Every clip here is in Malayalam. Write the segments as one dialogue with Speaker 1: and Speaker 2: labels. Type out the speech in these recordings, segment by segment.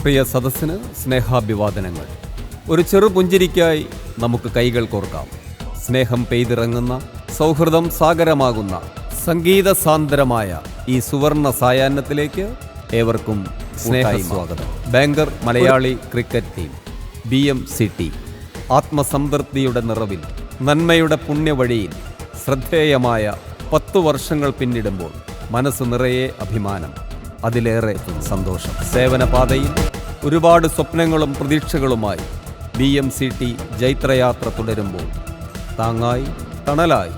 Speaker 1: പ്രിയ സദസ്സിന് സ്നേഹാഭിവാദനങ്ങൾ. ഒരു ചെറു പുഞ്ചിരിക്കായി നമുക്ക് കൈകൾ കോർക്കാം. സ്നേഹം പെയ്തിറങ്ങുന്ന, സൗഹൃദം സാഗരമാകുന്ന, സംഗീത സാന്ദ്രമായ ഈ സുവർണ സായാഹ്നത്തിലേക്ക് ഏവർക്കും സ്നേഹസ്വാഗതം. Banker Malayali cricket team BMCT ആത്മസംതൃപ്തിയുടെ നിറവിൽ, നന്മയുടെ പുണ്യവഴിയിൽ ശ്രദ്ധേയമായ 10 വർഷങ്ങൾ പിന്നിടുമ്പോൾ മനസ്സ് നിറയെ അഭിമാനം, അതിലേറെ സന്തോഷം. സേവനപാതയിൽ ഒരുപാട് സ്വപ്നങ്ങളും പ്രതീക്ഷകളുമായി BMCT ജൈത്രയാത്ര തുടരുമ്പോൾ താങ്ങായി തണലായി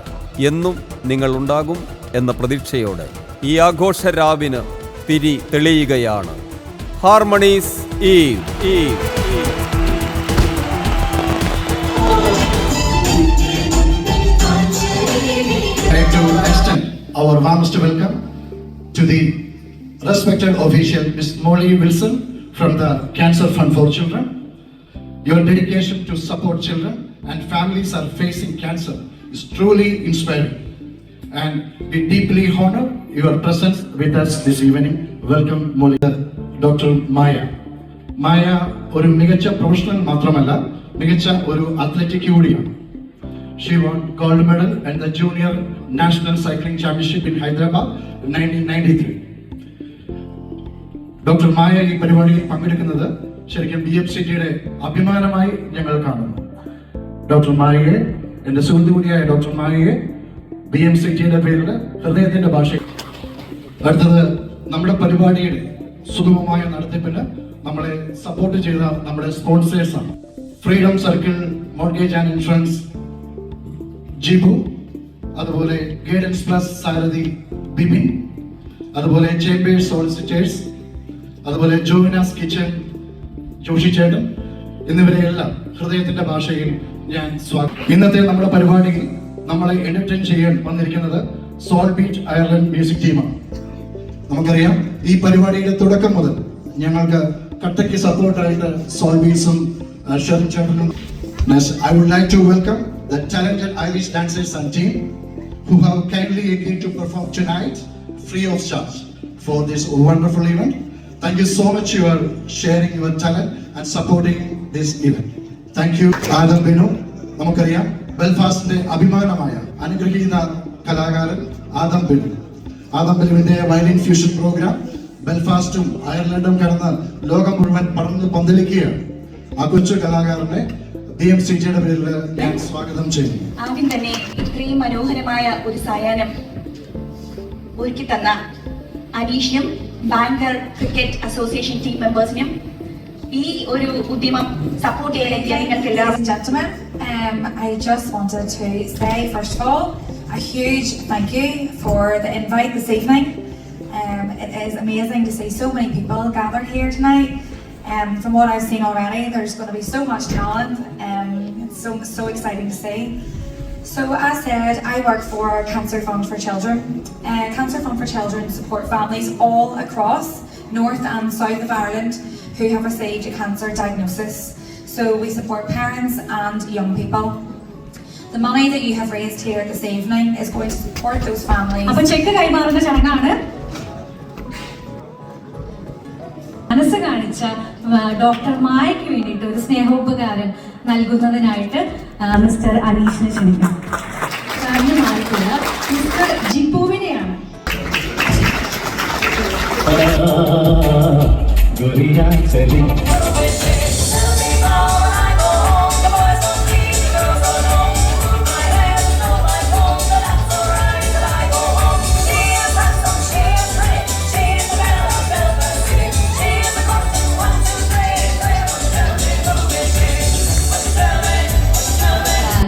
Speaker 1: എന്നും നിങ്ങളുണ്ടാകും എന്ന പ്രതീക്ഷയോടെ ഈ ആഘോഷ രാവിന് തിരി തെളിയുകയാണ് harmonies eve.
Speaker 2: To extend our warmest welcome to the respected official Ms. Molly Wilson from the Cancer Fund for Children. Your dedication to support children and families are facing cancer is truly inspiring, and we deeply honor your presence with us this evening. Welcome, Molly. Dr. Maya ഒരു മികച്ച പ്രൊഫഷണൽ മാത്രമല്ല, മികച്ച ഒരു അത്ലറ്റിക് കൂടിയാണ്. She won gold medal at the Junior National Cycling Championship in Hyderabad in 1993. Doctor മായ ഈ പരിപാടിയിൽ പങ്കെടുക്കുന്നത് ശരിക്കും BMCTയുടെ അഭിമാനമായി ഞങ്ങൾ കാണുന്നു. ഡോക്ടർ മായയെ, എൻ്റെ സുഹൃത്തു കൂടിയായ ഡോക്ടർ മായയെ BMCTയുടെ പേരിൽ ഹൃദയത്തിന്റെ ഭാഷയിൽ. അടുത്തത് നമ്മുടെ പരിപാടിയുടെ സുഗമമായ നടത്തിപ്പിന് നമ്മളെ സപ്പോർട്ട് ചെയ്ത നമ്മുടെ സ്പോൺസേഴ്സാണ്. Freedom circle mortgage and insurance Jibu, അതുപോലെ ഗൈഡൻസ് പ്ലസ് സാരഥി ബിബിൻ, അതുപോലെ ചേംബേഴ്സ് സോളിസിറ്റേഴ്സ്, അതുപോലെ ജോവിനാസ് കിച്ചൺ ജോഷി ചേട്ടൻ, എന്നിവരെയെല്ലാം ഹൃദയത്തിന്റെ ഭാഷയിൽ ഞാൻ സ്വാഗതം. ഇന്നത്തെ നമ്മുടെ പരിപാടിയിൽ നമ്മളെ എന്റർടൈൻ ചെയ്യാൻ വന്നിരിക്കുന്നത് സോൾ ബീറ്റ് അയർലൻഡ് മ്യൂസിക് ടീമാണ്. നമുക്കറിയാം, ഈ പരിപാടിയുടെ തുടക്കം മുതൽ ഞങ്ങൾക്ക് കട്ടയ്ക്ക് സപ്പോർട്ടായിട്ട് സോൾ ബീറ്റ്സും ഷെറിൻ ചേട്ടനും. I would like to welcome the talented Irish dancers and team who have kindly agreed to perform tonight free of charge for this wonderful event. Thank you so much for sharing your talent and supporting this event. Thank you. Adam Binu, നമുക്കറിയാം ബെൽഫാസ്റ്റിന്റെ അഭിമാനമായ അനുഗ്രഹീത കലാകാരൻ ആദം ബിനുവിന്റെ വയലിൻ ഫ്യൂഷൻ പ്രോഗ്രാം ബെൽഫാസ്റ്റും അയർലൻഡും കടന്ന് ലോകം മുഴുവൻ പടർന്ന് പന്തലിക്കുകയാണ്. ആ കൊച്ചു കലാകാരനെ BMCTയുടെ പേരിൽ ഞാൻ സ്വാഗതം ചെയ്യുന്നു.
Speaker 3: ആദ്യം തന്നെ ഇത്രയും മനോഹരമായ ഒരു സായാഹ്നം ഒരുക്കി തന്ന അനീഷിനും ബാങ്കർ ക്രിക്കറ്റ് അസോസിയേഷൻ ടീം മെമ്പേഴ്സിനും ഈ ഒരു ഉദ്യമം സപ്പോർട്ട് ചെയ്യാനെത്തിയ നിങ്ങൾക്ക് എല്ലാവർക്കും
Speaker 4: I just wanted to say, first of all, a huge thank you for the invite this evening. It is amazing to see so many people gathered here tonight. From what I've seen already, there's going to be so much talent. It's so exciting to see. So as said, I work for Cancer Fund for Children. Cancer Fund for Children support families all across North and South of Ireland who have received a cancer diagnosis. So we support parents and young people. The money that you have raised here this evening is going to support those families.
Speaker 5: അപ്പോൾ ചെക്ക് കൈമാറുന്ന ചടങ്ങാണ്. മനസ്സ് കാണിച്ച ഡോക്ടർ മായയ്ക്ക് വേണ്ടിയിട്ട് ഒരു സ്നേഹോപകാരം നൽകുന്നതിനായിട്ട് മിസ്റ്റർ അനീഷിനെ ക്ഷണിക്കാം. മാറിക്കുള്ള മിസ്റ്റർ ജിപ്പുവിനെയാണ്.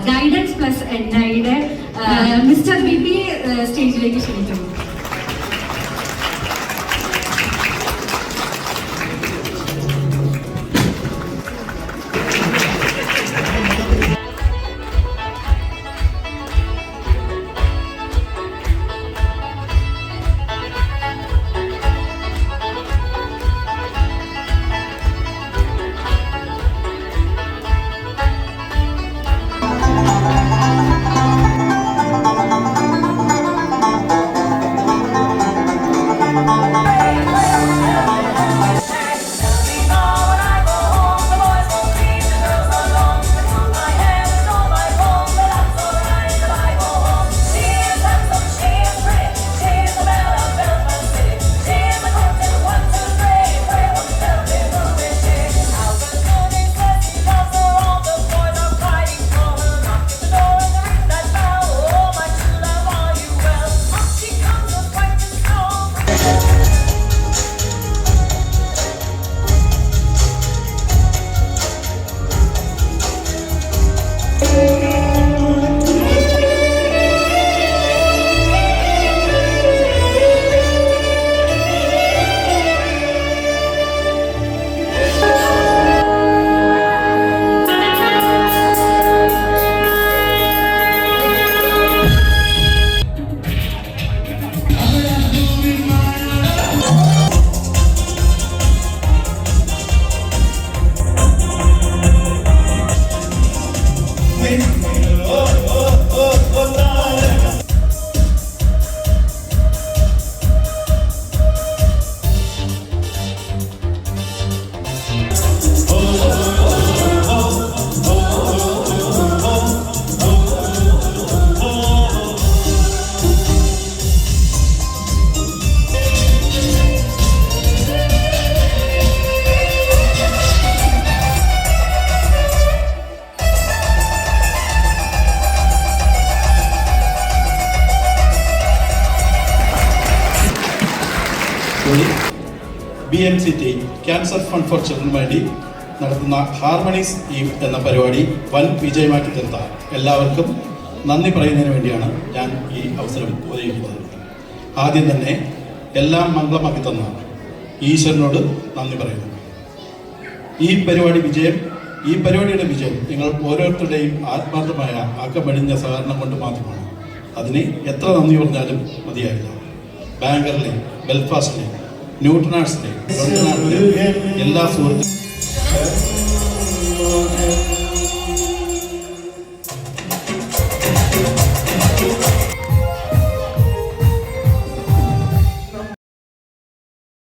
Speaker 5: ഗൈഡൻസ് പ്ലസ് NIയുടെ മിസ്റ്റർ BB സ്റ്റേജിലേക്ക് ക്ഷണിക്കുന്നു.
Speaker 6: കൂടി BMCT ക്യാൻസർ ഫണ്ട് ഫോർ ചിൽഡ്രന് വേണ്ടി നടത്തുന്ന ഹാർമണീസ് ഈവ് എന്ന പരിപാടി വൻ വിജയമാക്കി തീർത്ത എല്ലാവർക്കും നന്ദി പറയുന്നതിന് വേണ്ടിയാണ് ഞാൻ ഈ അവസരം ഉപയോഗിക്കുന്നത്. ആദ്യം തന്നെ എല്ലാം മംഗളമാക്കി തന്ന ഈശ്വരനോട് നന്ദി പറയുന്നു. ഈ പരിപാടിയുടെ വിജയം നിങ്ങൾ ഓരോരുത്തരുടെയും ആത്മാർത്ഥമായ അകമഴിഞ്ഞ സഹകരണം കൊണ്ട് മാത്രമാണ്. അതിന് എത്ര നന്ദി പറഞ്ഞാലും മതിയായില്ല. ബാങ്കറിലെ, ബെൽഫാസ്റ്റിലെ, ന്യൂട്ടനാർട്സിലെ എല്ലാ സുഹൃത്തുക്കളും